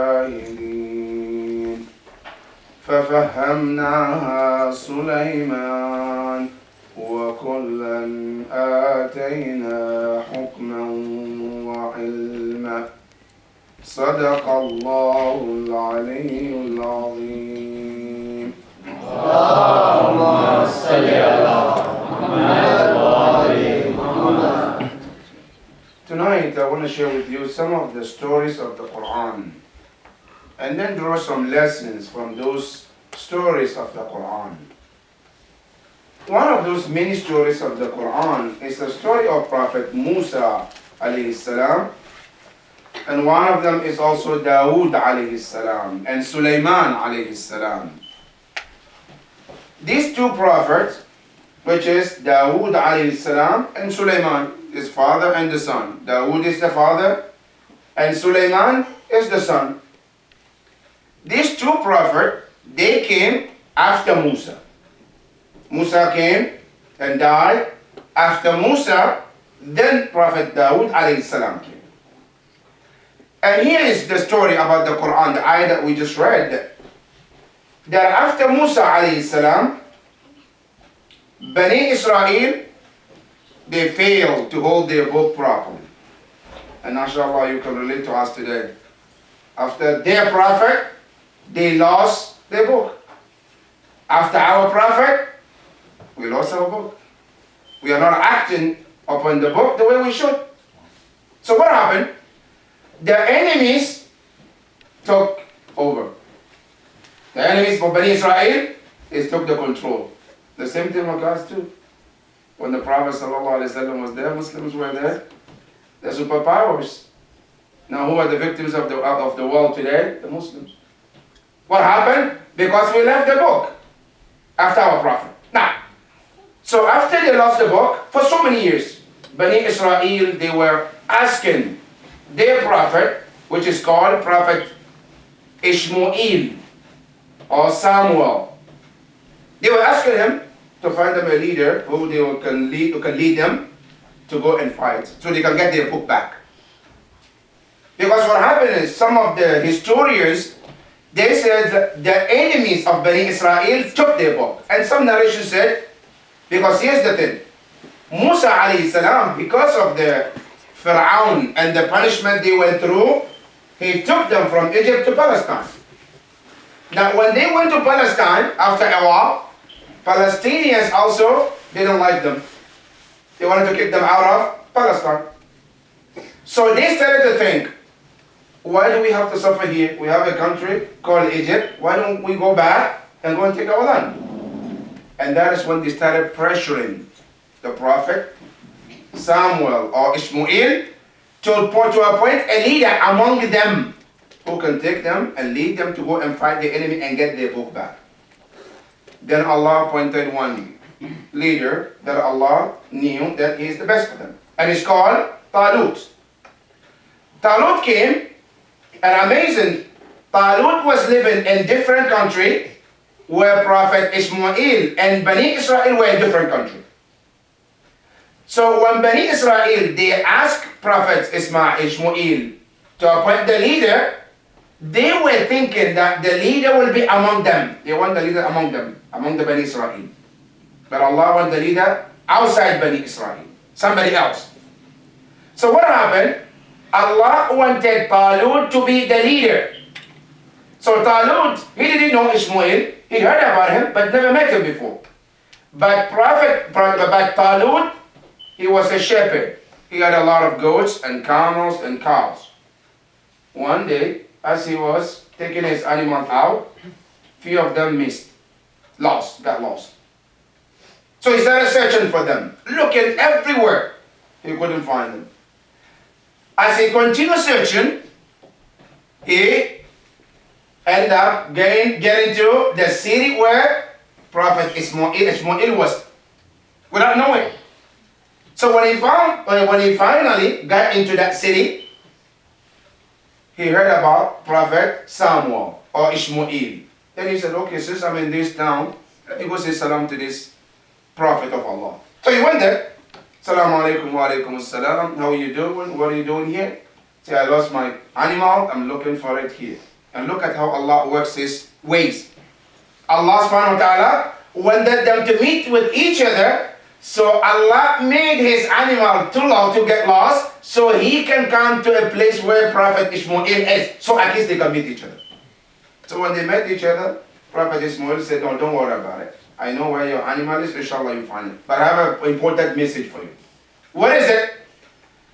الجاهلين ففهمناها سليمان وكلا آتينا حكما وعلما صدق الله العلي العظيم. اللهم صل على محمد وآل محمد. Tonight I want to share with you some of the stories of the Quran and then draw some lessons from those stories of the Quran. One of those many stories of the Quran is the story of Prophet Musa alayhi salam, and one of them is also Dawood alayhi salam and Sulaiman alayhi salam. These two prophets, which is Dawood alayhi salam and Sulaiman, his father and the son. Dawood is the father and Sulaiman is the son. These two prophets, they came after Musa. Musa came and died. After Musa, then Prophet Dawood alayhi salam came. And here is the story about the Quran, the ayah that we just read. That after Musa alayhi salam, Bani Israel, they failed to hold their book properly. And inshallah you can relate to us today. After their prophet, they lost their book. After our prophet, we lost our book. We are not acting upon the book the way we should. So what happened? The enemies took over. The enemies for Bani Israel, they took the control. The same thing with us too. When the Prophet ﷺ was there, Muslims were there. The superpowers. Now who are the victims of the world today? The Muslims. What happened? Because we left the book after our Prophet. Now, so after they lost the book, for so many years, Bani Israel, they were asking their prophet, which is called Prophet Ishmael or Samuel. They were asking him to find them a leader who can lead them to go and fight so they can get their book back. Because what happened is some of the historians, they said that the enemies of Bani Israel took their book. And some narration said, because here's the thing, Musa alayhi salam, because of the Pharaoh and the punishment they went through, he took them from Egypt to Palestine. Now when they went to Palestine, after a while, Palestinians also didn't like them. They wanted to kick them out of Palestine. So they started to think, why do we have to suffer here? We have a country called Egypt. Why don't we go back and go and take our land? And that is when they started pressuring the prophet Samuel or Ishmael to appoint a leader among them who can take them and lead them to go and fight the enemy and get their book back. Then Allah appointed one leader that Allah knew that he is the best for them. And it's called Taloot. Taloot came, and amazing, Taloot was living in different country where Prophet Ishmael and Bani Israel were in different country. So when Bani Israel, they asked Prophet Ishmael to appoint the leader, they were thinking that the leader will be among them. They want the leader among them, among the Bani Israel. But Allah wants the leader outside Bani Israel, somebody else. So what happened? Allah wanted Taloot to be the leader. So Taloot, he didn't know Ishmael. He heard about him, but never met him before. But Taloot, he was a shepherd. He had a lot of goats and camels and cows. One day, as he was taking his animals out, few of them got lost. So he started searching for them, looking everywhere. He couldn't find them. As he continued searching, he ended up getting to the city where Prophet Ishmael was, without knowing. So when he finally got into that city, he heard about Prophet Samuel or Ishmael. Then he said, okay, since I'm in this town, let me go say salam to this prophet of Allah. So he went there. Assalamu alaikum wa alaikum assalam. How are you doing? What are you doing here? Say, I lost my animal. I'm looking for it here. And look at how Allah works His ways. Allah subhanahu wa ta'ala wanted them to meet with each other, so Allah made His animal to get lost, so He can come to a place where Prophet Ishmael is, so at least they can meet each other. So when they met each other, Prophet Ishmael said, "No, don't worry about it. I know where your animal is, inshallah you find it. But I have an important message for you." What is it?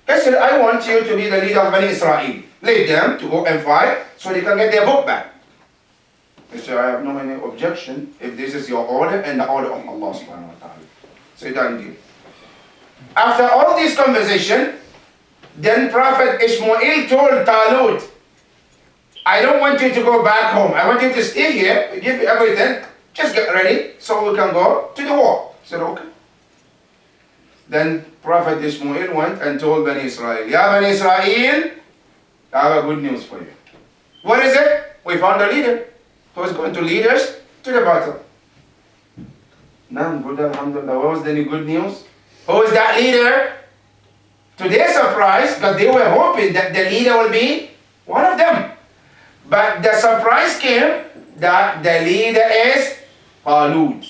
He said, "I want you to be the leader of Bani Israel. Lead them to go and fight so they can get their book back." He said, "I have no any objection if this is your order and the order of Allah subhanahu wa ta'ala." So done deal. After all this conversation, then Prophet Ishmael told Taloot, "I don't want you to go back home. I want you to stay here. I give you everything. Just get ready so we can go to the war." He said, "Okay." Then Prophet Ishmael went and told Bani Israel, "Ya Bani Israel, I have a good news for you." What is it? We found a leader who is going to lead us to the battle. Now, good, alhamdulillah. What was the good news? Who is that leader? To their surprise, because they were hoping that the leader will be one of them. But the surprise came that the leader is Taloot.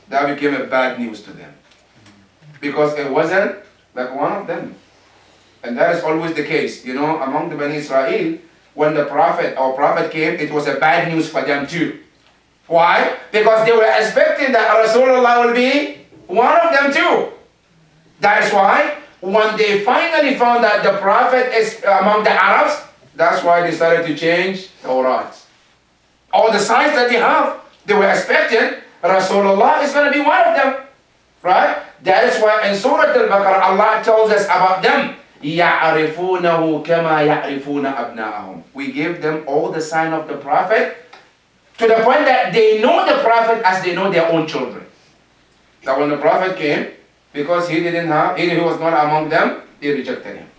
That became a bad news to them, because it wasn't like one of them. And that is always the case, you know, among the Bani Israel. When the prophet came, it was a bad news for them too. Why? Because they were expecting that Rasulullah will be one of them too. That is why when they finally found that the prophet is among the Arabs, that's why they started to change the Tawrat. All the signs that they were expecting Rasulullah is going to be one of them. Right? That is why in Surah Al-Baqarah, Allah tells us about them. يَعْرِفُونَهُ كَمَا يَعْرِفُونَ أَبْنَاءَهُم. We give them all the sign of the prophet to the point that they know the prophet as they know their own children. That when the prophet came, because he was not among them, they rejected him.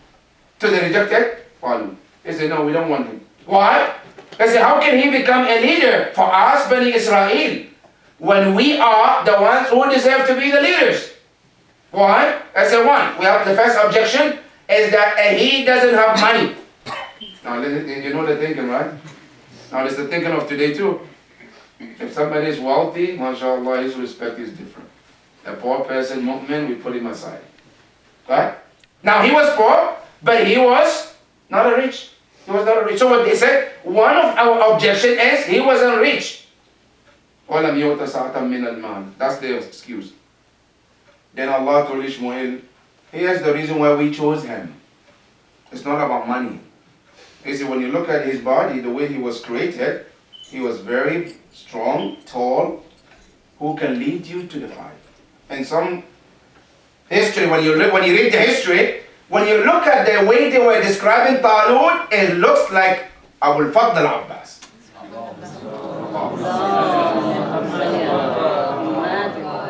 So they rejected Taloot. They said, "No, we don't want him." Why? They said, "How can he become a leader for us, Bani Israel, when we are the ones who deserve to be the leaders?" Why? I said, one, we have the first objection is that he doesn't have money. Now, you know the thinking, right? Now, it's the thinking of today too. If somebody is wealthy, mashallah, his respect is different. A poor person, mu'min, we put him aside. Right? Now, he was poor, but he was not a rich. He was not a rich. So what they said, one of our objection is he wasn't rich. وَلَمْ يُؤْتَ سَعْةً مِّنَ الْمَالِ. That's their excuse. Then Allah told Ishmael, here's the reason why we chose him. It's not about money. You see, when you look at his body, the way he was created, he was very strong, tall, who can lead you to the fight. And some history, when you read the history, when you look at the way they were describing Taloot, it looks like Abul Fadl al-Abbas.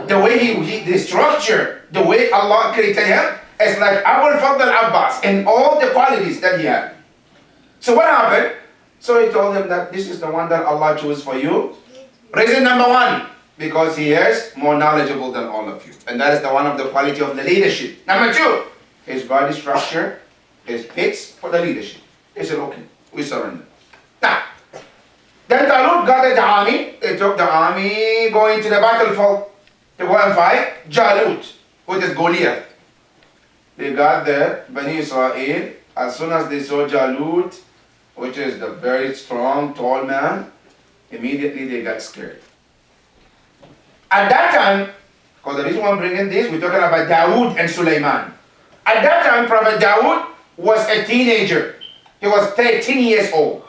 The way the structure, the way Allah created him, is like Abul Fadl al-Abbas in all the qualities that he had. So what happened? So he told them that this is the one that Allah chose for you. Reason number one, because he is more knowledgeable than all of you. And that is the one of the quality of the leadership. Number two, his body structure is fixed for the leadership. They said, okay, we surrender. Now, then Taloot gathered the army. They took the army going to the battlefield to go and fight Jalut, which is Goliath. They got there, Bani Israel. As soon as they saw Jalut, which is the very strong, tall man, immediately they got scared. At that time, because the reason why I'm bringing this, we're talking about Dawood and Sulaiman. At that time, Prophet Dawood was a teenager. He was 13 years old.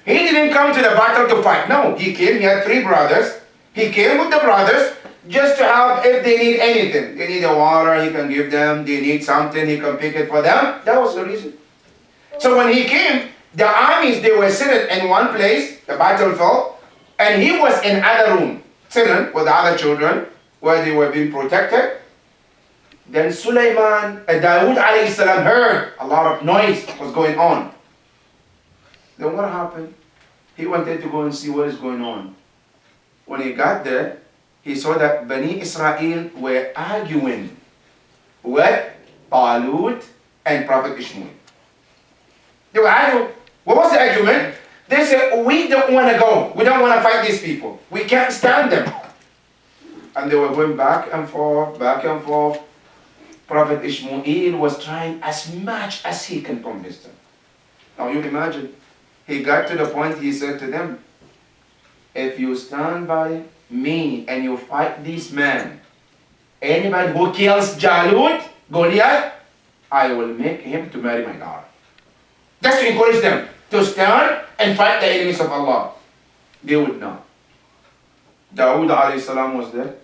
He didn't come to the battle to fight. No, he came, he had 3 brothers. He came with the brothers just to help if they need anything. They need a water, he can give them. They need something, he can pick it for them. That was the reason. So when he came, the armies, they were sitting in one place, the battlefield, and he was in another room, sitting with the other children, where they were being protected. Then Sulaiman and Dawood alayhi salam heard a lot of noise was going on. Then what happened? He wanted to go and see what is going on. When he got there, he saw that Bani Israel were arguing with Taloot and Prophet Ishmael. They were arguing. What was the argument? said, we don't want to go. We don't want to fight these people. We can't stand them. And they were going back and forth, back and forth. Prophet Ishmael was trying as much as he can convince them. Now you imagine, he got to the point he said to them, if you stand by me and you fight these men, anybody who kills Jalut, Goliath, I will make him to marry my daughter. Just to encourage them to stand and fight the enemies of Allah. They would not. Dawood alayhi salam was there.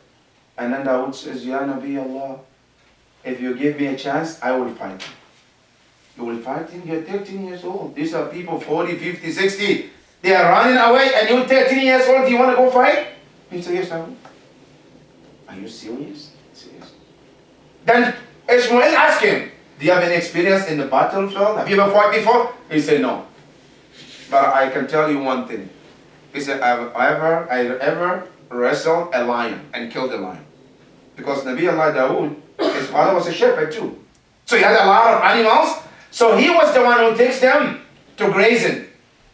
And then Dawood says, Ya Nabi Allah, if you give me a chance, I will fight him. You will fight him? You're 13 years old. These are people 40, 50, 60. They are running away and you're 13 years old. Do you want to go fight? He said, yes, I will. Are you serious? Serious. Then Ishmael asked him, do you have any experience in the battlefield? Have you ever fought before? He said, no. But I can tell you one thing. He said, I ever wrestled a lion and killed a lion. Because Nabi Allah Dawood, his father was a shepherd too. So he had a lot of animals. So he was the one who takes them to grazing.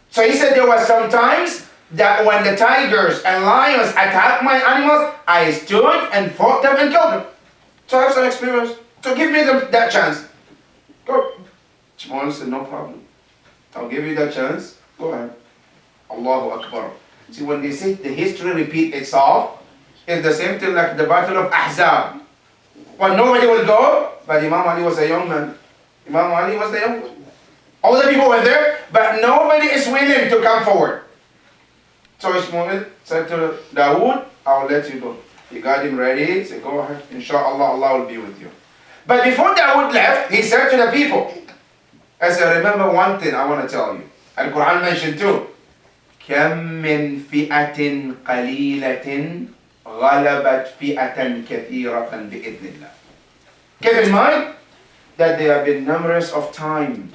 So he said there were some times that when the tigers and lions attacked my animals, I stood and fought them and killed them. So I have some experience. So give me that chance. Go. Shmuel said, no problem. I'll give you that chance. Go ahead. Allahu Akbar. See, when they say the history repeat itself, it's the same thing like the battle of Ahzab. When nobody will go, but Imam Ali was a young man. Imam Ali was the young man. All the people were there, but nobody is willing to come forward. So Ishmael said to Dawood, I will let you go. He got him ready. He said, go ahead. Inshallah, Allah will be with you. But before Dawood left, he said to the people, I said, remember one thing I want to tell you. And the Quran mentioned too. كم من فئة قليلة غلبت فئة كثيرة بإذن الله. Keep in mind that there have been numerous of times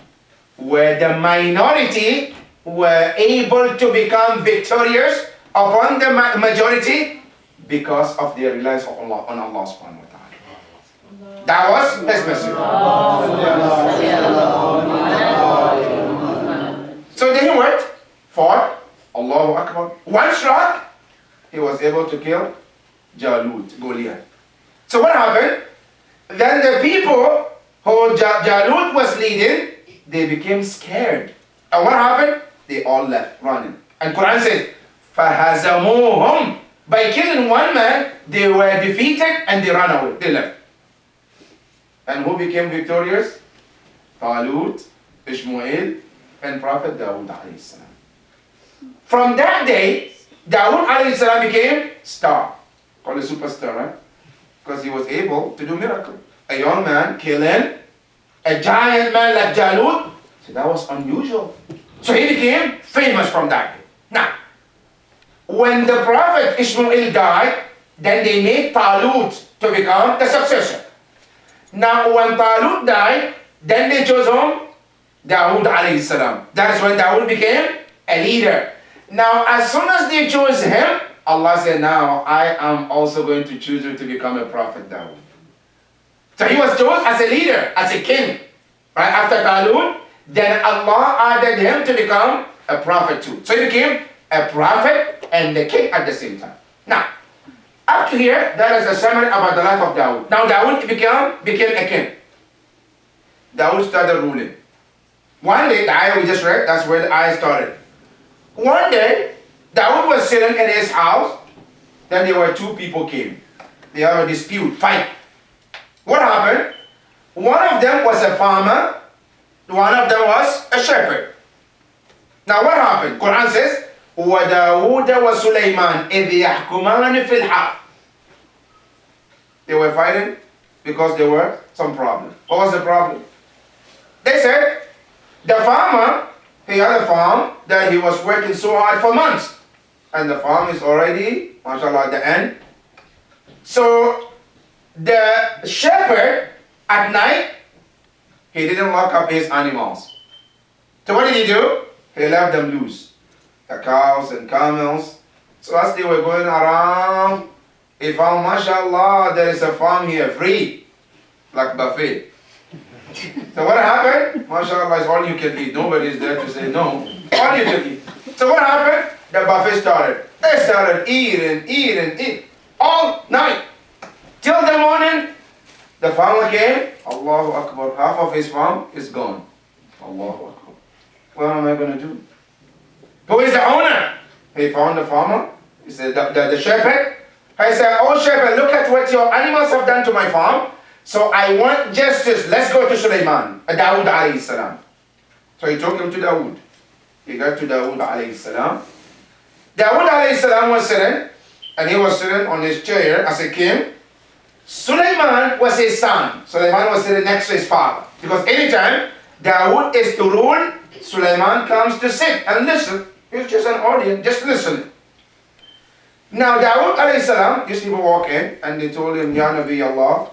where the minority were able to become victorious upon the majority because of their reliance on Allah subhanahu wa ta'ala. That was his message. So then he went, fought, Allahu Akbar. One shot, he was able to kill Jalut, Goliath. So what happened? Then the people who Jalut was leading, they became scared. And what happened? They all left running. And Quran says, فَهَزَمُوهُمْ. By killing one man, they were defeated and they ran away. They left. And who became victorious? Taloot, Ishmael, and Prophet Dawood alayhi salam. From that day, Dawood alayhi salam became star. Called a superstar, right? Because he was able to do miracles. A young man killing a giant man like Jalut. So that was unusual. So he became famous from that day. Now, when the Prophet Ishmael died, then they made Taloot to become the successor. Now, when Taloot died, then they chose whom? Dawood alayhi salam. That is when Dawood became a leader. Now, as soon as they chose him, Allah said, now I am also going to choose you to become a prophet, Dawood. So he was chosen as a leader, as a king. Right after Taloot, then Allah added him to become a prophet too. So he became a prophet and the king at the same time. Now, up to here, that is a summary about the life of Dawood. Now Dawood became a king. Dawood started ruling. One day, the ayah we just read, that's where the ayah started. One day, Dawood was sitting in his house. Then there were two people came. They have a dispute, fight. What happened? One of them was a farmer. One of them was a shepherd. Now what happened? Quran says, وَدَاوُودَ وَسُلَيْمَانَ إِذْ يَحْكُمَانِ فِي الْحَقِّ. They were fighting because there were some problems. What was the problem? They said, the farmer, he had a farm that he was working so hard for months. And the farm is already, mashallah, at the end. So, the shepherd, at night, he didn't lock up his animals. So what did he do? He left them loose. The cows and camels. So as they were going around, he found, mashallah, there is a farm here, free. Like buffet. So what happened? Mashallah, is all you can eat. Nobody is there to say no. All you can eat. So what happened? The buffet started. They started eating all night. Till the morning, the farmer came. Allahu Akbar. Half of his farm is gone. Allahu Akbar. What am I going to do? Who is the owner? He found the farmer. He said, the shepherd. I said, oh shepherd, look at what your animals have done to my farm. So I want justice. Let's go to Sulaiman, Dawood alayhi salam. So he took him to Dawood. He got to Dawood alayhi salam. Dawood alayhi salam was sitting, and he was sitting on his chair as a king. Sulaiman was his son. Sulaiman was sitting next to his father. Because anytime Dawood is to rule, Sulaiman comes to sit and listen. He's just an audience, just listening. Now Dawood alayhi salam, these people walk in and they told him, Ya Nabi Allah,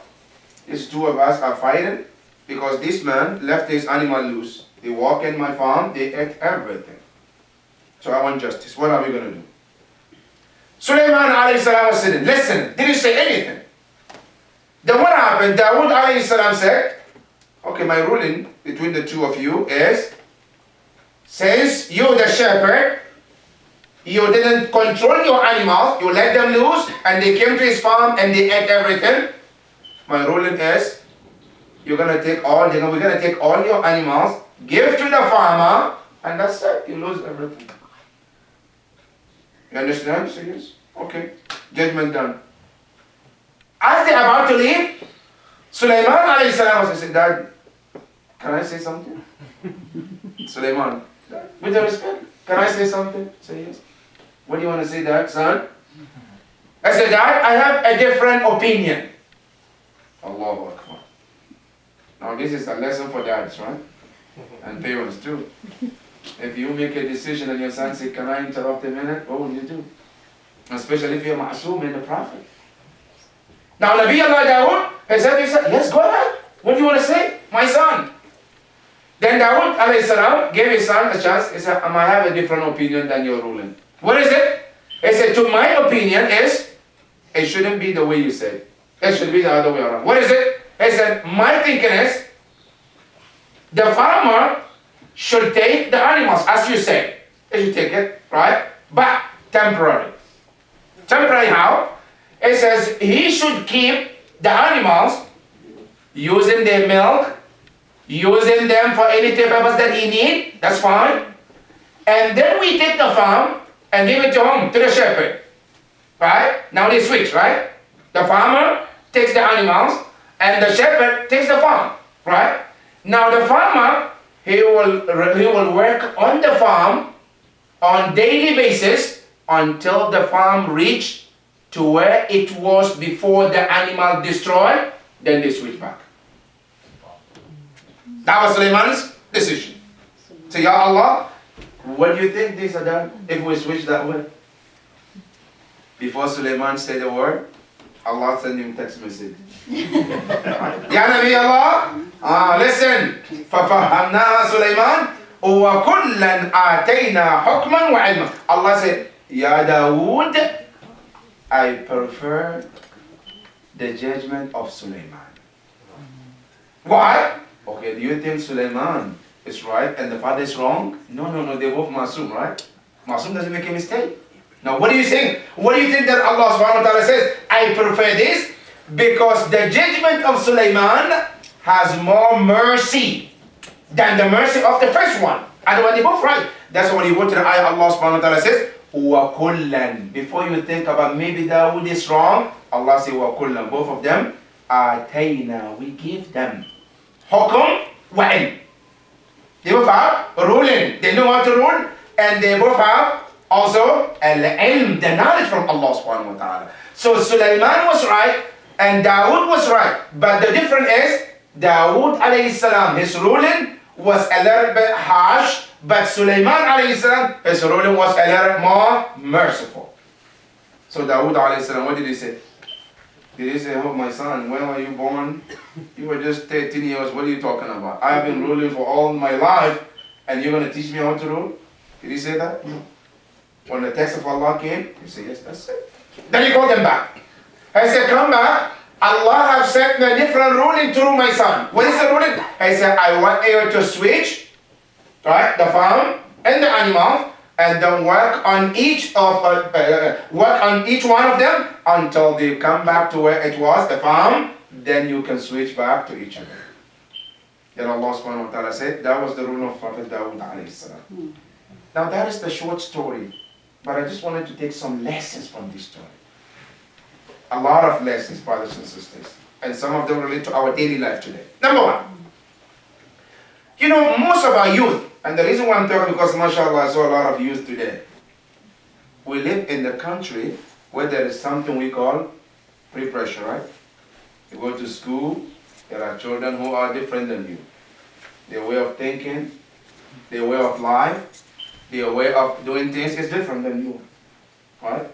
these two of us are fighting because this man left his animal loose. They walk in my farm, they ate everything. So I want justice. What are we going to do? Sulaiman alayhi salam was sitting, listening, didn't say anything. Then what happened? Dawood alayhi salam said, okay, my ruling between the two of you is, since you the shepherd, you didn't control your animals, you let them loose, and they came to his farm and they ate everything. My ruling is, we're gonna take all your animals, give to the farmer, and that's it. You lose everything. You understand? So yes. Okay. Judgment done. As they're about to leave, Sulaiman alayhi salam was saying, Dad, can I say something? Sulaiman, with the respect, can I say something? Say yes. What do you want to say, Dad, son? I said, Dad, I have a different opinion. Allahu Akbar. Now this is a lesson for dads, right? And parents too. If you make a decision and your son says, can I interrupt a minute? What will you do? Especially if you're ma'asum in the Prophet. Now Nabi Allah Dawood, he said, yes, go ahead. What do you want to say? My son. Then Dawood alayhi salam gave his son a chance. He said, I have a different opinion than your ruling. What is it? He said, to my opinion is, it shouldn't be the way you said. It should be the other way around. What is it? He said, my thinking is, the farmer should take the animals, as you say. He should take it, right? But temporary. Temporary how? It says he should keep the animals, using their milk, using them for any purpose that he needs. That's fine. And then we take the farm and give it to him, to the shepherd. Right? Now they switch, right? The farmer takes the animals and the shepherd takes the farm. Right? Now the farmer, he will work on the farm on daily basis until the farm reach to where it was before the animal destroyed, then they switch back. That was Sulaiman's decision. So Ya Allah, what do you think these are done if we switch that way? Before Sulaiman said the word, Allah sent him text message. Ya Nabi Allah, listen. فَفَهَّمْنَاهَا سُلَيْمَانَ وَكُلًّا آتَيْنَا حُكْمًا وَعِلْمًا. Allah said, Ya Dawood, I prefer the judgment of Sulaiman. Why? Okay, do you think Sulaiman is right and the father is wrong? No, they're both Masum, right? Masum doesn't make a mistake. Now what do you think? What do you think that Allah subhanahu wa ta'ala says? I prefer this because the judgment of Sulaiman has more mercy than the mercy of the first one. Otherwise they're both right. That's when you go to the ayah, Allah subhanahu wa ta'ala says, وَكُلًّا. Before you think about maybe Dawood is wrong, Allah says وَكُلًّا. Both of them, آتَيْنَا. We give them Hukum wa ilm. They both have ruling. They know how to rule, and they both have also al-ilm, the knowledge from Allah subhanahu wa ta'ala. So Sulaiman was right and Dawood was right. But the difference is Dawood alayhi salam, his ruling was a little bit harsh, but Sulaiman alayhi salam, his ruling was a little more merciful. So Dawood alayhi salam, what did he say? Did he say, oh my son, when were you born? You were just 13 years, what are you talking about? I have been ruling for all my life and you're going to teach me how to rule? Did he say that? No. When the text of Allah came, he said, yes, that's it. Then he called them back. I said, come back. Allah have sent a different ruling through my son. What is the ruling? I said, I want you to switch, right, the farm and the animals, and then work on each one of them until they come back to where it was, the farm. Then you can switch back to each other. Then Allah subhanahu wa ta'ala said that was the rule of Prophet Dawood alayhi salam. Now that is the short story, but I just wanted to take some lessons from this story. A lot of lessons, brothers and sisters, and some of them relate to our daily life today. Number one, you know, most of our youth, and the reason why I'm talking because mashallah I saw a lot of youth today. We live in the country where there is something we call peer pressure, right? You go to school, there are children who are different than you. Their way of thinking, their way of life, their way of doing things is different than you, right?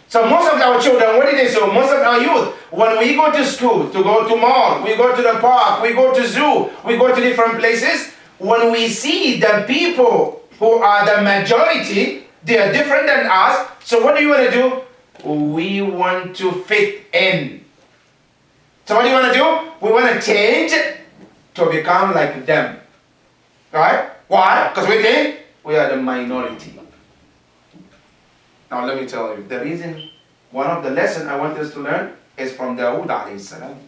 So most of our children, what did they say? Most of our youth, when we go to school, to go to mall, we go to the park, we go to zoo, we go to different places, when we see the people who are the majority, they are different than us, so what do you want to do? We want to fit in. So what do you want to do? We want to change to become like them. Right? Why? Because we think we are the minority. Now let me tell you, the reason, one of the lessons I want us to learn is from Dawood alayhi salam.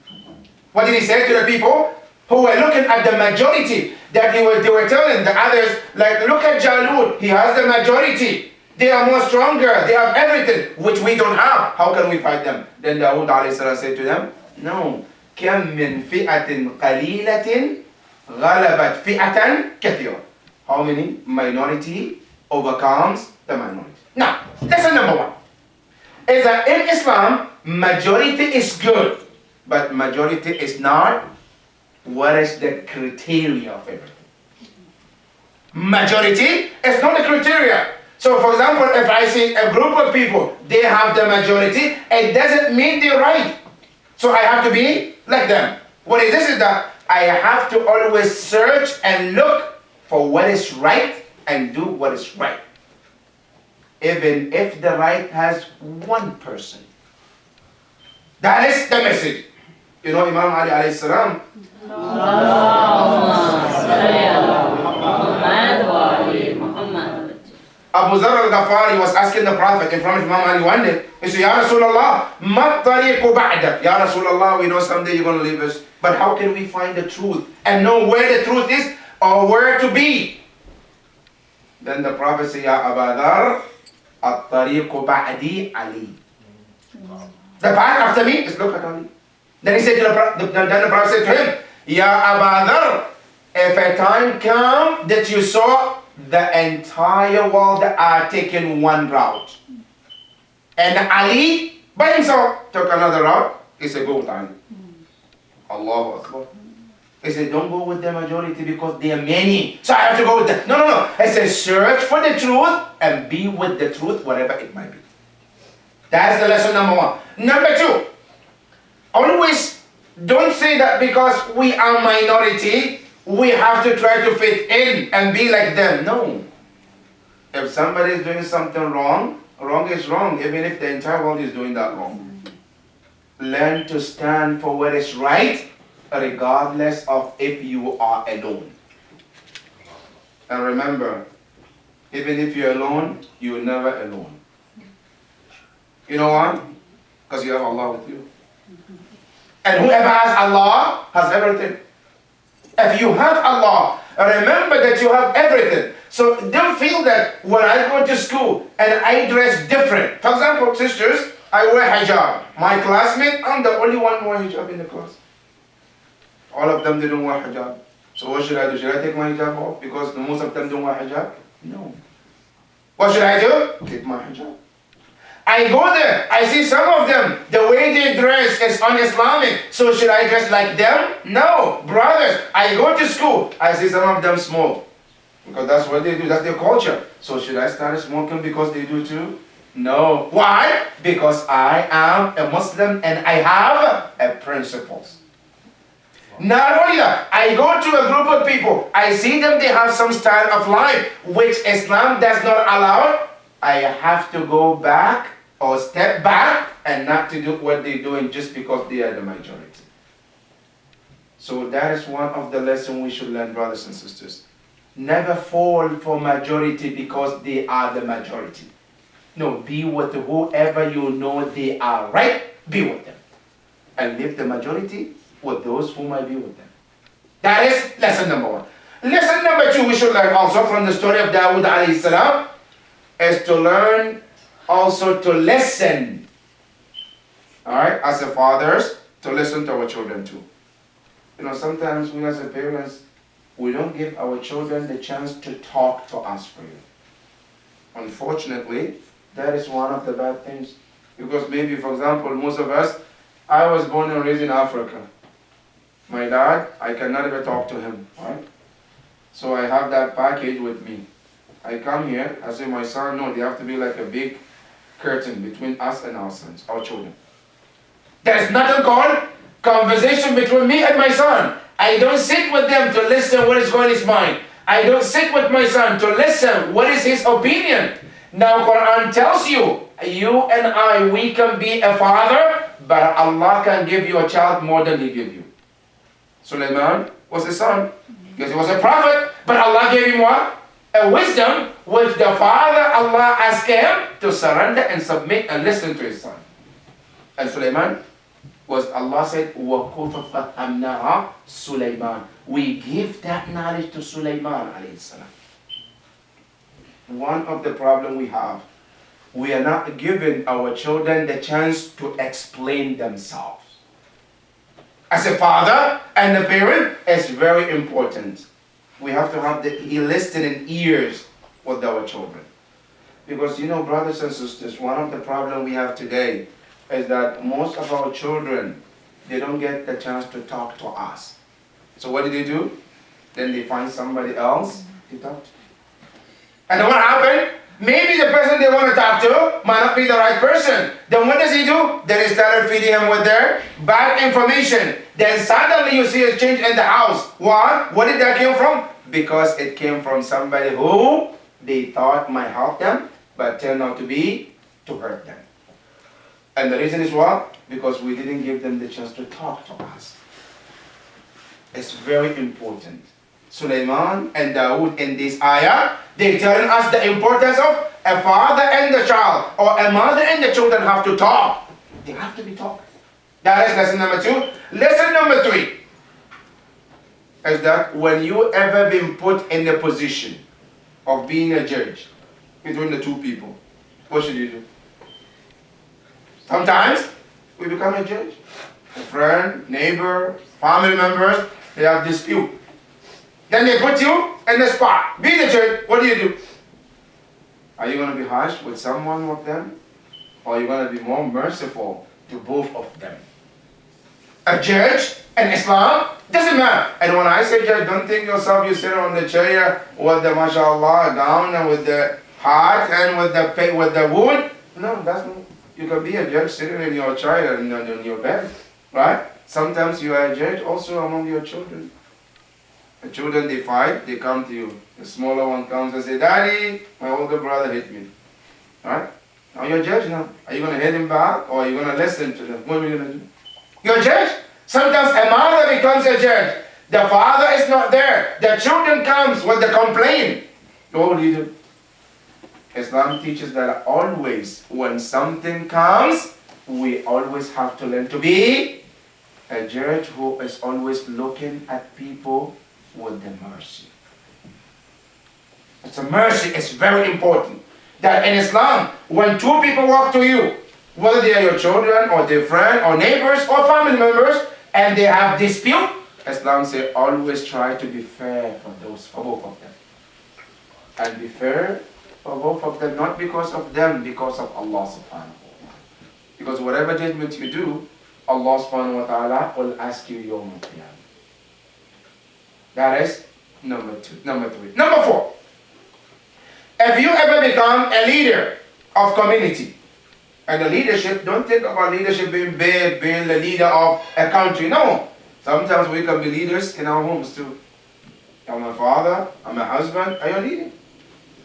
What did he say to the people who were looking at the majority? That they were telling the others, like, look at Taloot, he has the majority. They are more stronger, they have everything, which we don't have. How can we fight them? Then Dawood alayhi salam said to them, no. كم من فئة قليلة غلبت فئة كثيرة. How many minority overcomes the minority? Now, lesson number one is that in Islam, majority is good, but majority is not what is the criteria of everything. Majority is not the criteria. So for example, if I see a group of people, they have the majority, it doesn't mean they're right. So I have to be like them. What is this is that I have to always search and look for what is right and do what is right. Even if the right has one person. That is the message. You know Imam Ali alayhi salam. Abu Zar al-Ghafari was asking the Prophet in front of Imam Ali one day. He said, Ya Rasulullah, ma tariqu ba'dak? Ya Rasulullah, we know someday you're going to leave us. But how can we find the truth and know where the truth is or where to be? Then the Prophet said, Ya Abu Dhar, at-tariqu ba'di Ali. The path after me is look at Ali. Then he said to the Prophet said to him, Ya Abu Dhar, if a time comes that you saw the entire world are taking one route, and Ali by himself took another route, he said, go with Ali. Allahu Akbar. He said, don't go with the majority because they are many, so I have to go with them. No. He said, search for the truth and be with the truth, whatever it might be. That's the lesson number one. Number two, always don't say that because we are minority, we have to try to fit in and be like them. No. If somebody is doing something wrong, wrong is wrong, even if the entire world is doing that wrong. Learn to stand for what is right, regardless of if you are alone. And remember, even if you're alone, you're never alone. You know why? Because you have Allah with you. And whoever has Allah has everything. If you have Allah, remember that you have everything. So don't feel that when I go to school and I dress different. For example, sisters, I wear hijab. My classmate, I'm the only one who wears hijab in the class. All of them, they don't wear hijab. So what should I do? Should I take my hijab off? Because most of them don't wear hijab? No. What should I do? Take my hijab. I go there, I see some of them, the way they dress is un-Islamic. So should I dress like them? No. Brothers, I go to school, I see some of them smoke. Because that's what they do, that's their culture. So should I start smoking because they do too? No. Why? Because I am a Muslim and I have a principles. Not only that, I go to a group of people, I see them, they have some style of life which Islam does not allow. I have to go back or step back and not to do what they're doing just because they are the majority. So that is one of the lessons we should learn, brothers and sisters. Never fall for majority because they are the majority. No, be with whoever you know they are right, be with them. And leave the majority with those who might be with them. That is lesson number one. Lesson number two we should learn also from the story of Dawood alayhi salam is to learn also to listen. Alright, as a fathers, to listen to our children too. You know, sometimes we as a parents, we don't give our children the chance to talk to us for you. Unfortunately, that is one of the bad things. Because maybe, for example, most of us, I was born and raised in Africa. My dad, I cannot even talk to him, right? So I have that package with me. I come here, I say, my son, no, there have to be like a big curtain between us and our sons, our children. There's nothing called conversation between me and my son. I don't sit with them to listen what is going on in his mind. I don't sit with my son to listen what is his opinion. Now Quran tells you, you and I, we can be a father, but Allah can give you a child more than he gave you. Sulaiman was a son, because he was a prophet, but Allah gave him what? A wisdom, which the father, Allah asked him to surrender and submit and listen to his son. And Sulaiman was, Allah said, وَكُفَ فَهَمْنَهَا Sulaiman. We give that knowledge to Sulaiman alayhi salam. One of the problems we have, we are not giving our children the chance to explain themselves. As a father and a parent, it's very important. We have to have the listening ears with our children. Because, you know, brothers and sisters, one of the problems we have today is that most of our children, they don't get the chance to talk to us. So what do? Then they find somebody else to talk to. And then what happened? Maybe the person they want to talk to might not be the right person. Then what does he do? Then they started feeding him with their bad information. Then suddenly you see a change in the house. Why? Where did that come from? Because it came from somebody who they thought might help them, but turned out to hurt them. And the reason is what? Because we didn't give them the chance to talk to us. It's very important. Sulaiman and Dawood in this ayah, they're telling us the importance of a father and the child, or a mother and the children have to talk. They have to be talking. That is lesson number two. Lesson number three is that when you ever been put in the position of being a judge between the two people, what should you do? Sometimes we become a judge. A friend, neighbor, family members, they have dispute. Then they put you in the spot. Be the judge. What do? Are you going to be harsh with someone of them? Or are you going to be more merciful to both of them? A judge in Islam doesn't matter. And when I say judge, don't think yourself you sit on the chair with the mashallah gown and with the heart and with the wood. No, that's not. You can be a judge sitting in your chair and in your bed, right? Sometimes you are a judge also among your children. The children, they fight, they come to you. The smaller one comes and says, Daddy, my older brother hit me. Right? Now you're a judge now. Are you going to hit him back or are you going to listen to them? What are you going to do? You're a judge. Sometimes a mother becomes a judge. The father is not there. The children comes with the complaint. What will you do? Islam teaches that always when something comes, we always have to learn to be a judge who is always looking at people with the mercy. It's a mercy. It's very important that in Islam, when two people walk to you, whether they are your children or their friend or neighbors or family members, and they have dispute, Islam says always try to be fair for both of them. And be fair for both of them, not because of them, because of Allah subhanahu wa ta'ala. Because whatever judgment you do, Allah subhanahu wa ta'ala will ask you Yawm al-Qiyamah. That is number three. Number four. If you ever become a leader of community, and the leadership, don't think about leadership being big, being the leader of a country. No. Sometimes we can be leaders in our homes too. I'm a father, I'm a husband, are you leading?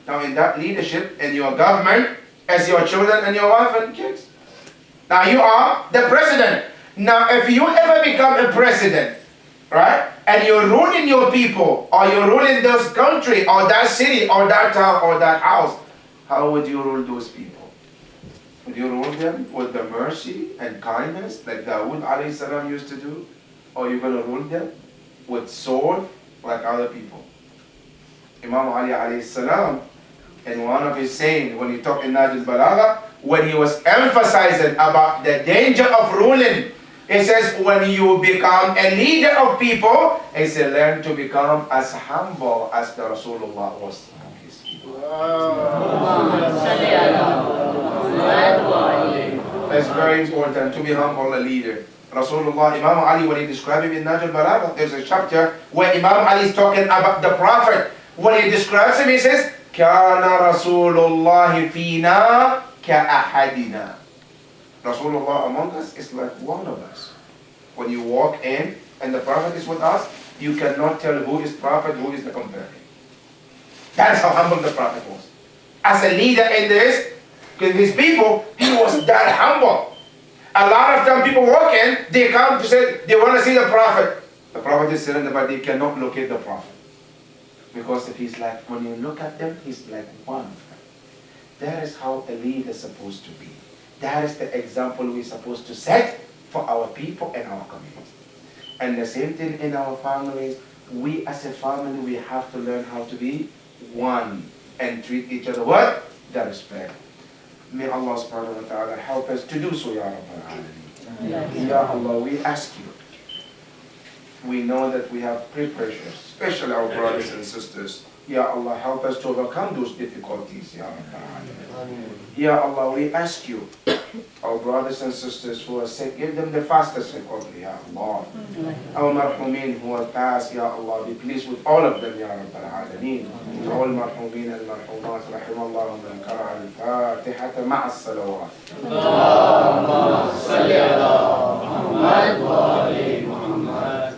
Now in that leadership, in your government, as your children and your wife and kids. Now you are the president. Now if you ever become a president, right? and you're ruling your people, or you're ruling this country, or that city, or that town, or that house, how would you rule those people? Would you rule them with the mercy and kindness like Dawood alayhi salam used to do? Or you're going to rule them with sword like other people? Imam Ali alayhi salam, in one of his sayings, when he talked in Najl Balagha, when he was emphasizing about the danger of ruling, he says, when you become a leader of people, he said, learn to become as humble as the Rasulullah was. It's very important to be humble, a leader. Rasulullah, Imam Ali, when he described him in Najl Balagha, there's a chapter where Imam Ali is talking about the Prophet. When he describes him, he says, كَانَ رَسُولُ اللَّهِ فِينَا كَأَحَدِنَا. Rasulullah among us is like one of us. When you walk in and the Prophet is with us, you cannot tell who is Prophet, who is the companion. That's how humble the Prophet was. As a leader in this, with his people, he was that humble. A lot of time people walk in, they come to say they want to see the Prophet. The Prophet is sitting there, but they cannot locate the Prophet. Because if he's like, when you look at them, he's like one of them. That is how a leader is supposed to be. That is the example we're supposed to set for our people and our community. And the same thing in our families. We as a family, we have to learn how to be one and treat each other what? The respect. May Allah subhanahu wa ta'ala help us to do so, Ya Rabbal Alameen. Ya Allah, we ask you. We know that we have preparations, especially our brothers and sisters. Ya Allah, help us to overcome those difficulties, Ya Rabbal Alameen. Ya Allah, we ask you, our brothers and sisters who are sick, give them the fastest recovery, Ya Allah. Our marhumin who are passed, Ya Allah, be pleased with all of them, Ya Rabbal Alameen. All marhumin and marhumat, rahimallahu man qara'a al-Fatihata ma'a as-salawat. Allahumma salli ala Muhammad wa ali Muhammad.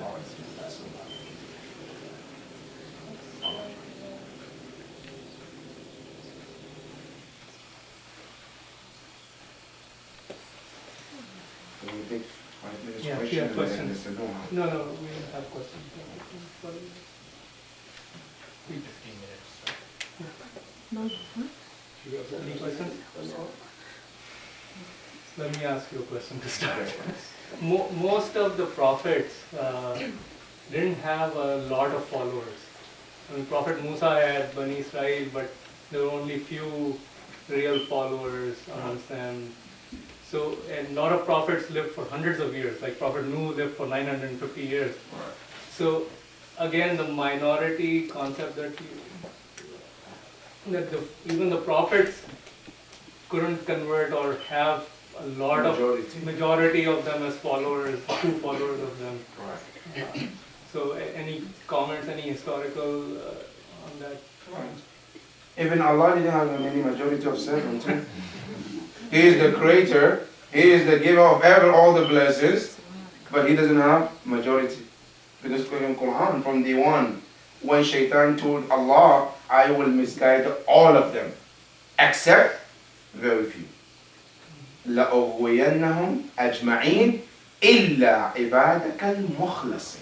Can we take 5 minutes Yeah, question? questions. And then No, we have questions. 15 minutes. Any questions? Let me ask you a question to start. Most of the prophets didn't have a lot of followers. I mean, Prophet Musa had Bani Israel, but there were only few real followers amongst them. So, and a lot of prophets lived for hundreds of years, like Prophet Nuh lived for 950 years. So, again, the minority concept that even the prophets couldn't convert or have a lot of majority of them as followers, true followers of them. So, any comments, any historical on that? Even Allah didn't have any majority of servants. He is the creator, He is the giver of all the blessings, but He doesn't have majority. Because in Quran, from day one, when Shaitan told Allah, I will misguide all of them, except very few. لَأُغْوِيَنَّهُمْ أَجْمَعِينَ إِلَّا عِبَادَكَ الْمُخْلَصِينَ.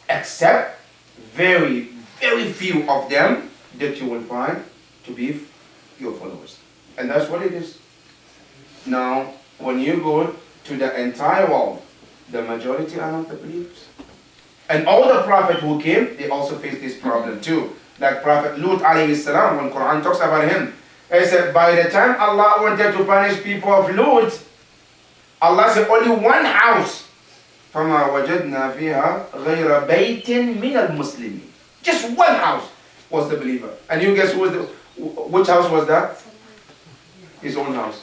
Except very, very few of them that you will find to be your followers. And that's what it is. Now, when you go to the entire world, the majority are not the believers. And all the prophets who came, they also faced this problem too. Like Prophet Lut alayhi salam, when Quran talks about him, he said, by the time Allah wanted to punish people of Lut, Allah said only one house. فَمَا وَجَدْنَا فِيهَا غَيْرَ بَيْتٍ مِنَ الْمُسْلِمِينَ. Just one house was the believer. And you guess which house was that? His own house.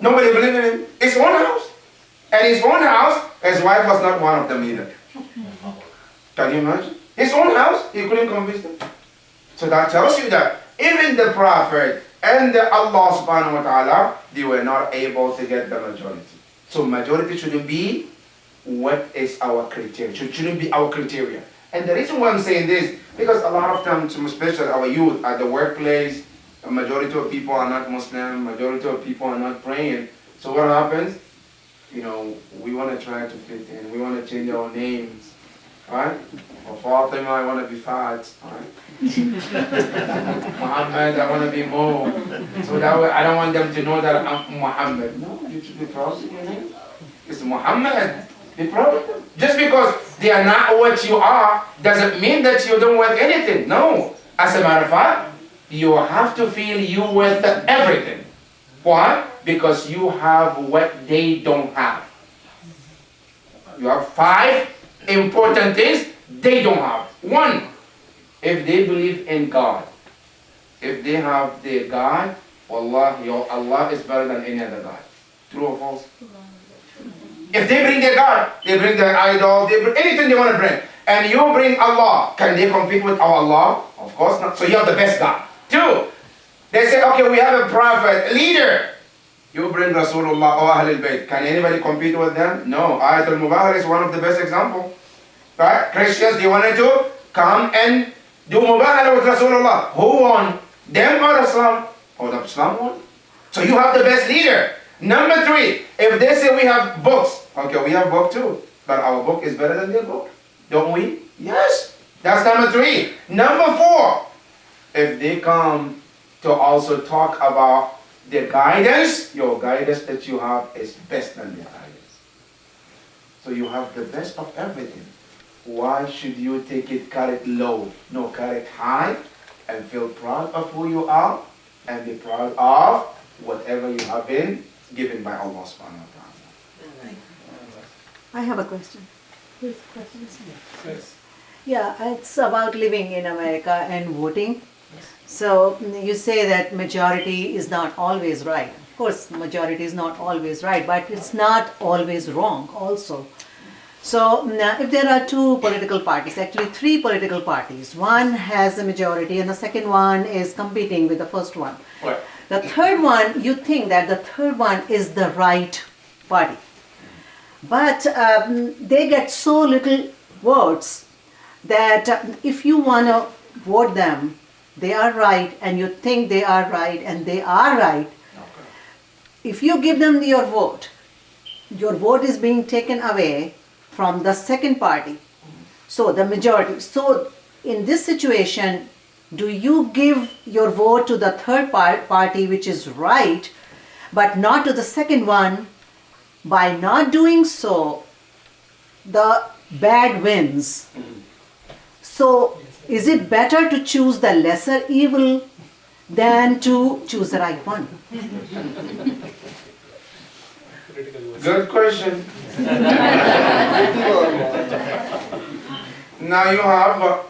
Nobody believed in him. His own house. And his own house, his wife was not one of them either. Can you imagine? His own house, he couldn't convince them. So that tells you that even the Prophet and the Allah subhanahu wa ta'ala, they were not able to get the majority. So majority shouldn't be what is our criteria. Shouldn't be our criteria. And the reason why I'm saying this, because a lot of times, especially our youth at the workplace, a majority of people are not Muslim, majority of people are not praying. So what happens? You know, we want to try to fit in. We want to change our names. Right? Or Fatima, I want to be fat. Right? Muhammad, I want to be more. So that way, I don't want them to know that I'm Muhammad. No, you should be proud of your name. It's Muhammad. Be proud of them. Just because they are not what you are, doesn't mean that you don't want anything. No. As a matter of fact, you have to feel you worth everything. Why? Because you have what they don't have. You have 5 important things they don't have. 1, if they believe in God. If they have their God, Wallahi, Allah is better than any other God. True or false? If they bring their God, they bring their idol, they bring anything they want to bring, and you bring Allah, can they compete with our Allah? Of course not. So you have the best God. 2, they say, okay, we have a prophet, a leader. You bring Rasulullah or Ahlul Bayt. Can anybody compete with them? No. Ayatul Mubarak is one of the best examples. Right? Christians, they wanted to come and do Mubarak with Rasulullah. Who won? Them or Islam? Oh, the Islam won. So you have the best leader. Number 3, if they say we have books, okay, we have book too, but our book is better than their book, don't we? Yes. That's number 3. Number 4, if they come to also talk about the guidance, your guidance that you have is best than their guidance. So you have the best of everything. Why should you take it, cut it low? No, cut it high and feel proud of who you are and be proud of whatever you have been given by Allah subhanahu wa ta'ala. I have a question. Please, questions? Yes. Yeah, it's about living in America and voting. So you say that majority is not always right. Of course, majority is not always right, but it's not always wrong also. So now if there are 2 political parties, actually 3 political parties, one has a majority and the second one is competing with the first one. Right. The third one, you think that the third one is the right party. But they get so little votes that if you want to vote them, they are right and you think they are right and they are right. If you give them your vote is being taken away from the second party. So the majority. So in this situation, do you give your vote to the third party which is right, but not to the second one? By not doing so, the bad wins. So is it better to choose the lesser evil than to choose the right one? Good question. Now you have,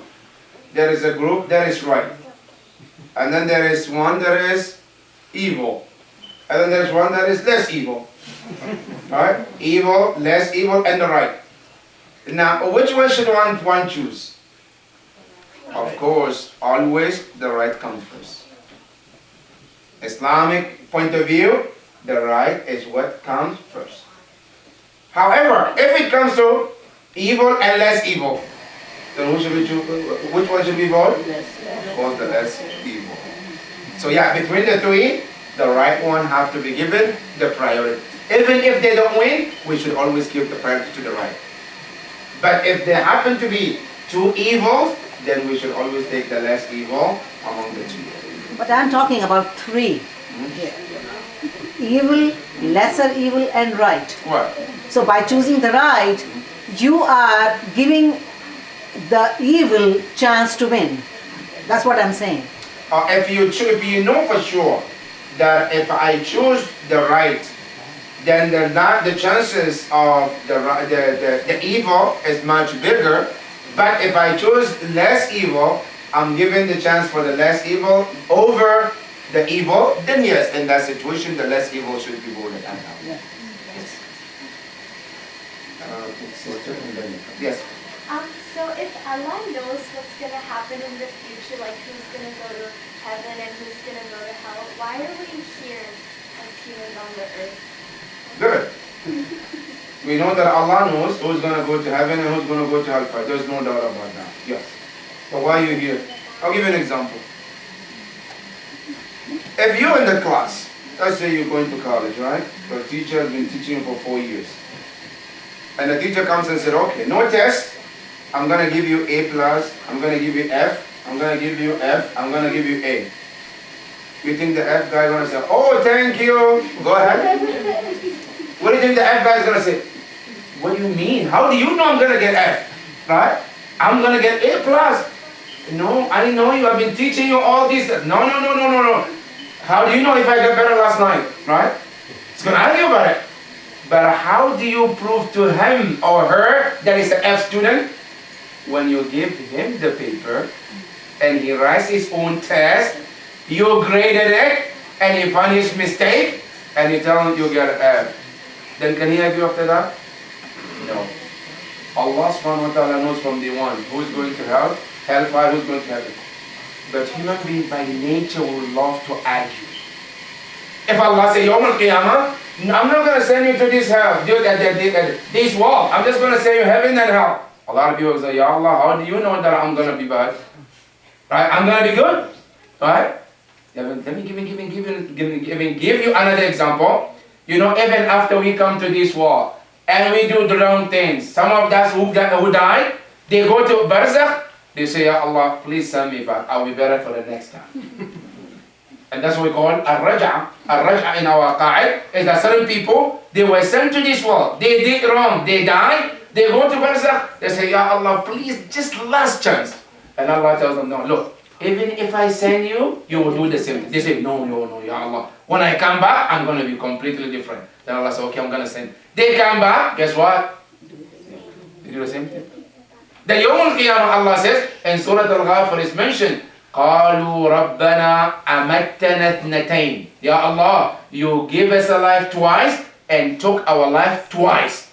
there is a group that is right. And then there is one that is evil. And then there is one that is less evil. Alright? Evil, less evil, and the right. Now, which one should one choose? Of course, always the right comes first. Islamic point of view, the right is what comes first. However, if it comes to evil and less evil, then who should we choose? Which one should we vote? For the less evil. So yeah, between the 3, the right one have to be given the priority. Even if they don't win, we should always give the priority to the right. But if there happen to be 2 evils, then we should always take the less evil among the 2. But I'm talking about 3. Here. Evil, lesser evil, and right. What? So by choosing the right, you are giving the evil chance to win. That's what I'm saying. If you know for sure that if I choose the right, then the chances of the evil is much bigger. But if I choose less evil, I'm giving the chance for the less evil over the evil, then yes, in that situation, the less evil should be voted out. Yeah. Yes. So if Allah knows what's going to happen in the future, like who's going to go to heaven and who's going to go to hell, why are we here as humans on the earth? Good. We know that Allah knows who's going to go to heaven and who's going to go to hellfire. There's no doubt about that. Yes. So why are you here? I'll give you an example. If you're in the class, let's say you're going to college, right? The teacher has been teaching you for 4 years. And the teacher comes and said, okay, no test. I'm gonna give you A plus, I'm gonna give you F, I'm gonna give you F, I'm gonna give you A. You think the F guy is gonna say, oh, thank you, go ahead? What do you think the F guy is gonna say? What do you mean? How do you know I'm gonna get F? Right? I'm gonna get A plus. No, I know you, I've been teaching you all this. No. How do you know if I got better last night? Right? It's gonna argue about it. But how do you prove to him or her that he's an F student? When you give him the paper and he writes his own test, you graded it and he found his mistake and you tell him you get an F. Then can he argue after that? No. Allah subhanahu wa ta'ala knows from day one who's going to hellfire, who's going to heaven. But human beings by nature will love to argue. If Allah says, Yawm al-Qiyamah, I'm not going to send you to this hell, this wall. I'm just going to send you heaven and hell. A lot of people say, Ya Allah, how do you know that I'm going to be bad? Right? I'm going to be good. Right? Let me give you another example. You know, even after we come to this wall and we do the wrong things, some of us who died, they go to Barzakh, they say, Ya Allah, please send me back. I'll be better for the next time. And that's what we call al-raj'a. Al-raj'a in our qa'id is that certain people, they were sent to this world. They did wrong. They died. They go to Barzakh. They say, Ya Allah, please, just last chance. And Allah tells them, no, look, even if I send you, you will do the same thing. They say, no, Ya Allah. When I come back, I'm going to be completely different. Then Allah says, okay, I'm going to send. They come back, guess what? They do the same thing. The Yawm al-Qiyamah, Allah says, in Surah Al-Ghafir is mentioned, قالوا ربنا أمتنا اثنتين. Ya Allah, you gave us a life twice and took our life twice.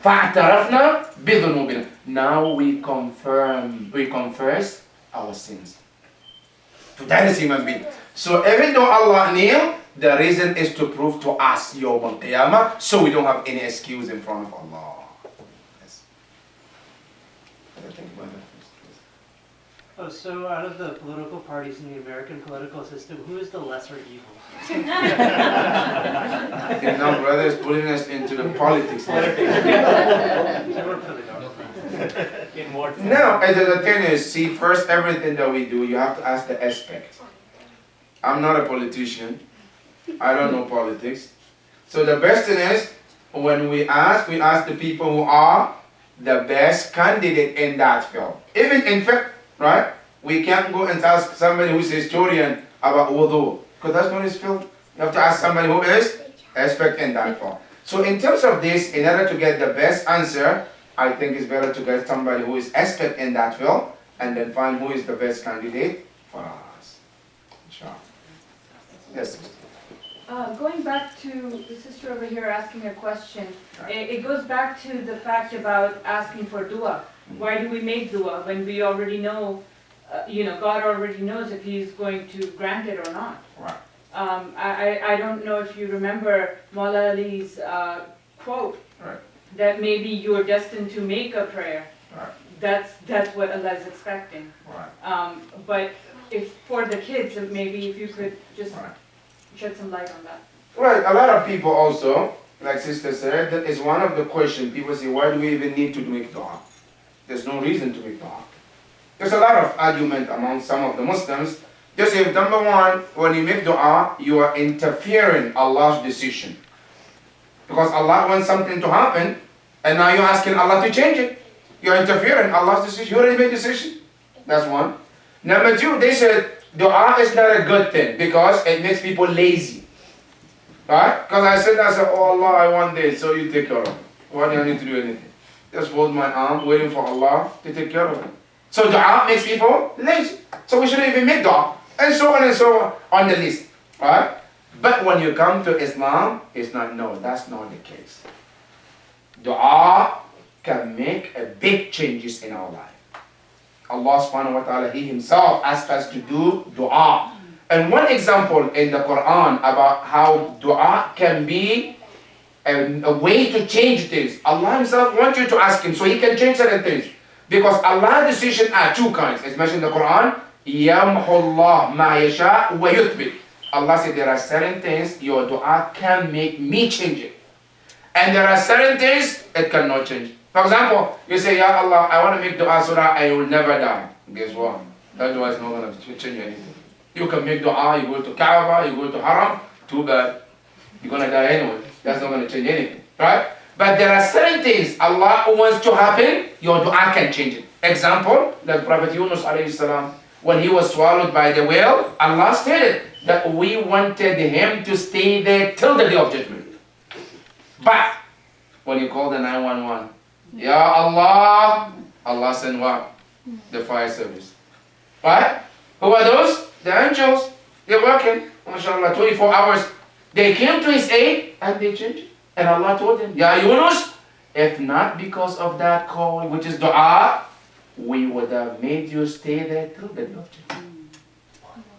فاعترفنا بذنوبنا. Now we confess our sins. That is human being. So even though Allah knew, the reason is to prove to us Yawm al-Qiyamah, so we don't have any excuse in front of Allah. Yes. Oh, so out of the political parties in the American political system, who is the lesser evil? Now, brother is putting us into the politics. In what sense? No, the thing is, see, first, everything that we do, you have to ask the aspect. I'm not a politician. I don't know politics. So the best thing is, when we ask the people who are the best candidate in that field. Even in fact, right? We can't go and ask somebody who's a historian about wudu, because that's not his field. You have to ask somebody who is expert in that field. So in terms of this, in order to get the best answer, I think it's better to get somebody who is expert in that field and then find who is the best candidate for us. Inshallah. Yes. Going back to the sister over here asking a question, it goes back to the fact about asking for dua. Why do we make dua when we already know, God already knows if He's going to grant it or not? Right. I don't know if you remember Maula Ali's quote, Right. that maybe you're destined to make a prayer. Right. That's what Allah is expecting. Right. But if for the kids, maybe if you could just Right. shed some light on that. Right, a lot of people also, like sister said, that is one of the questions. People say, why do we even need to make dua? There's no reason to make dua. There's a lot of argument among some of the Muslims. They say, number one, when you make dua, you are interfering Allah's decision. Because Allah wants something to happen, and now you're asking Allah to change it. You're interfering Allah's decision. You already made a decision. That's one. Number two, they said, dua is not a good thing because it makes people lazy. Right? Because I said, oh Allah, I want this, so you take care of it. Why do I need to do anything? Just fold my arm, waiting for Allah to take care of it. So dua makes people lazy. So we shouldn't even make dua. And so on the list. Right? But when you come to Islam, it's not, no, that's not the case. Dua can make a big changes in our life. Allah subhanahu wa ta'ala, He Himself asked us to do dua. And one example in the Quran about how dua can be a way to change things. Allah Himself wants you to ask Him so He can change certain things. Because Allah's decisions are two kinds. It's mentioned in the Quran, يَمْحُ اللَّهُ مَا يَشَاءُ وَيُثْبِتُ. Allah said there are certain things your dua can make me change it. And there are certain things it cannot change. For example, you say, Ya Allah, I want to make dua so that I will never die. Guess what? That dua is not going to change anything. You can make dua, you go to Kaaba, you go to Haram, too bad. You're going to die anyway. That's not going to change anything. Right? But there are certain things Allah wants to happen, your dua can change it. Example, like Prophet Yunus alayhi salam, when he was swallowed by the whale, Allah stated that we wanted him to stay there till the day of judgment. But when you call the 911, Ya Allah, Allah sent what? The fire service. Right? Who are those? The angels. They're working, mashallah, 24 hours. They came to his aid and they changed it. And Allah told him, Ya Yunus, if not because of that call, which is dua, we would have made you stay there till the day of judgment.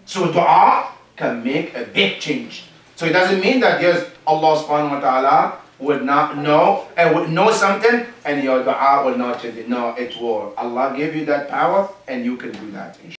So dua can make a big change. So it doesn't mean that yes, Allah subhanahu wa ta'ala would not know and would know something and your dua will not change it. No, it will. Allah gave you that power and you can do that.